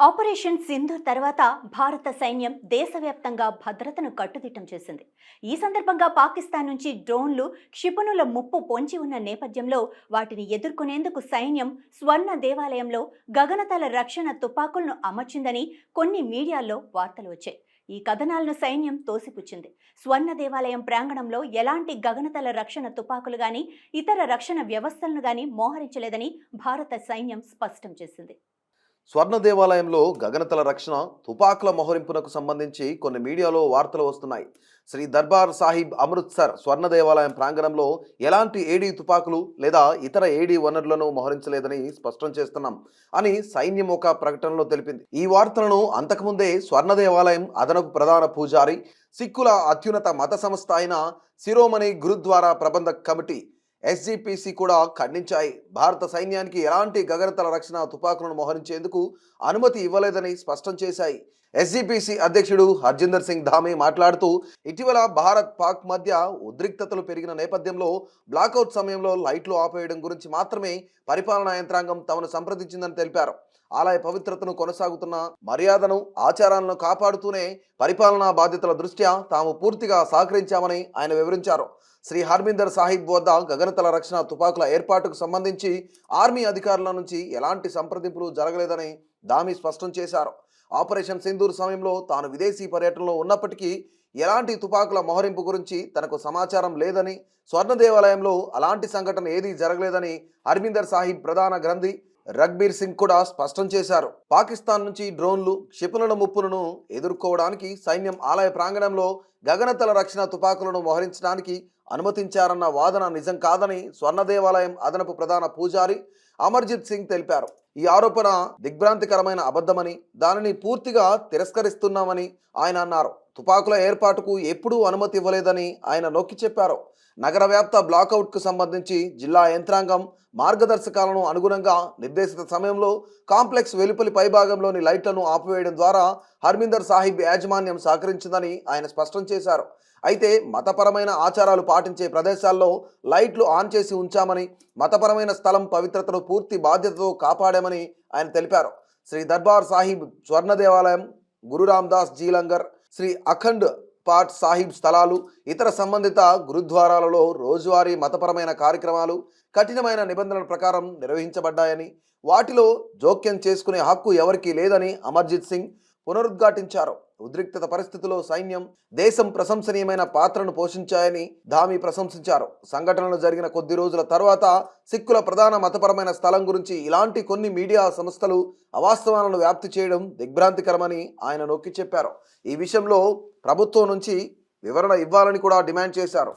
Operation Sindoor తర్వాత భారత సైన్యం దేశవ్యాప్తంగా భద్రతను కట్టుదిట్టం చేసింది. ఈ సందర్భంగా పాకిస్తాన్ నుంచి డ్రోన్లు, క్షిపణుల ముప్పు పొంచి ఉన్న నేపథ్యంలో వాటిని ఎదుర్కొనేందుకు సైన్యం స్వర్ణ దేవాలయంలో గగనతల రక్షణ తుపాకులను అమర్చిందని కొన్ని మీడియాల్లో వార్తలు వచ్చాయి. ఈ కథనాలను సైన్యం తోసిపుచ్చింది. స్వర్ణ దేవాలయం ప్రాంగణంలో ఎలాంటి గగనతల రక్షణ తుపాకులు గాని, ఇతర రక్షణ వ్యవస్థలను గాని మోహరించలేదని భారత సైన్యం స్పష్టం చేసింది. స్వర్ణ దేవాలయంలో గగనతల రక్షణ తుపాకుల మోహరింపునకు సంబంధించి కొన్ని మీడియాలో వార్తలు వస్తున్నాయి. శ్రీ దర్బార్ సాహిబ్ అమృత్సర్ స్వర్ణ దేవాలయం ప్రాంగణంలో ఎలాంటి ఏడీ తుపాకులు లేదా ఇతర ఏడీ వనరులను మోహరించలేదని స్పష్టం చేస్తున్నాం అని సైన్యం ఒక ప్రకటనలో తెలిపింది. ఈ వార్తలను అంతకుముందే స్వర్ణ దేవాలయం అదనపు ప్రధాన పూజారి, సిక్కుల అత్యున్నత మత సంస్థ అయిన శిరోమణి గురుద్వారా ప్రబంధక్ కమిటీ ఎస్జిపిసి కూడా ఖండించాయి. భారత సైన్యానికి ఎలాంటి గగనతల రక్షణ తుపాకులను మోహరించేందుకు అనుమతి ఇవ్వలేదని స్పష్టం చేశాయి. ఎస్జిపిసి అధ్యక్షుడు హర్జిందర్ సింగ్ ధామి మాట్లాడుతూ, ఇటీవల భారత్ పాక్ మధ్య ఉద్రిక్తతలు పెరిగిన నేపథ్యంలో బ్లాకౌట్ సమయంలో లైట్లు ఆపేయడం గురించి మాత్రమే పరిపాలనా యంత్రాంగం తమను సంప్రదించిందని తెలిపారు. ఆలయ పవిత్రతను కొనసాగుతున్న మర్యాదను, ఆచారాలను కాపాడుతూనే పరిపాలనా బాధ్యతల దృష్ట్యా తాము పూర్తిగా సహకరించామని ఆయన వివరించారు. శ్రీ హర్మిందర్ సాహిబ్ వద్ద గగనతల రక్షణ తుపాకుల ఏర్పాటుకు సంబంధించి ఆర్మీ అధికారుల నుంచి ఎలాంటి సంప్రదింపులు జరగలేదని దామి స్పష్టం చేశారు. ఆపరేషన్ సింధూర్ సమయంలో తాను విదేశీ పర్యటనలో ఉన్నప్పటికీ ఎలాంటి తుపాకుల మోహరింపు గురించి తనకు సమాచారం లేదని, స్వర్ణ దేవాలయంలో అలాంటి సంఘటన ఏదీ జరగలేదని హర్మిందర్ సాహిబ్ ప్రధాన గ్రంథి రఘ్బీర్ సింగ్ కూడా స్పష్టం చేశారు. పాకిస్తాన్ నుంచి డ్రోన్లు, క్షిపణుల ముప్పులను ఎదుర్కోవడానికి సైన్యం ఆలయ ప్రాంగణంలో గగనతల రక్షణ తుపాకులను మోహరించడానికి అనుమతించారన్న వాదన నిజం కాదని స్వర్ణ దేవాలయం అదనపు ప్రధాన పూజారి అమర్జిత్ సింగ్ తెలిపారు. ఈ ఆరోపణ దిగ్భ్రాంతికరమైన అబద్ధమని, దానిని పూర్తిగా తిరస్కరిస్తున్నామని ఆయన అన్నారు. తుపాకుల ఏర్పాటుకు ఎప్పుడూ అనుమతి ఇవ్వలేదని ఆయన నొక్కి చెప్పారు. నగర వ్యాప్త బ్లాకౌట్కు సంబంధించి జిల్లా యంత్రాంగం మార్గదర్శకాలను అనుగుణంగా నిర్దేశిత సమయంలో కాంప్లెక్స్ వెలుపలి పైభాగంలోని లైట్లను ఆపివేయడం ద్వారా హర్మిందర్ సాహిబ్ యాజమాన్యం సహకరించిందని ఆయన స్పష్టం చేశారు. అయితే మతపరమైన ఆచారాలు పాటించే ప్రదేశాల్లో లైట్లు ఆన్ చేసి ఉంచామని, మతపరమైన స్థలం పవిత్రతను పూర్తి బాధ్యతతో కాపాడామని ఆయన తెలిపారు. శ్రీ దర్బార్ సాహిబ్ స్వర్ణ దేవాలయం, గురు రామ్దాస్ జీ లంగర్, శ్రీ అఖండ్ పాట్ సాహిబ్ స్థలాలు, ఇతర సంబంధిత గురుద్వారాలలో రోజువారీ మతపరమైన కార్యక్రమాలు కఠినమైన నిబంధనల ప్రకారం నిర్వహించబడ్డాయని, వాటిలో జోక్యం చేసుకునే హక్కు ఎవరికీ లేదని అమర్జిత్ సింగ్ పునరుద్ఘాటించారు. ఉద్రిక్తత పరిస్థితుల్లో సైన్యం, దేశం ప్రశంసనీయమైన పాత్రను పోషించాయని ధామి ప్రశంసించారు. సంఘటనలు జరిగిన కొద్ది రోజుల తర్వాత సిక్కుల ప్రధాన మతపరమైన స్థలం గురించి ఇలాంటి కొన్ని మీడియా సంస్థలు అవాస్తవాలను వ్యాప్తి చేయడం దిగ్భ్రాంతికరమని ఆయన నొక్కి చెప్పారు. ఈ విషయంలో ప్రభుత్వం నుంచి వివరణ ఇవ్వాలని కూడా డిమాండ్ చేశారు.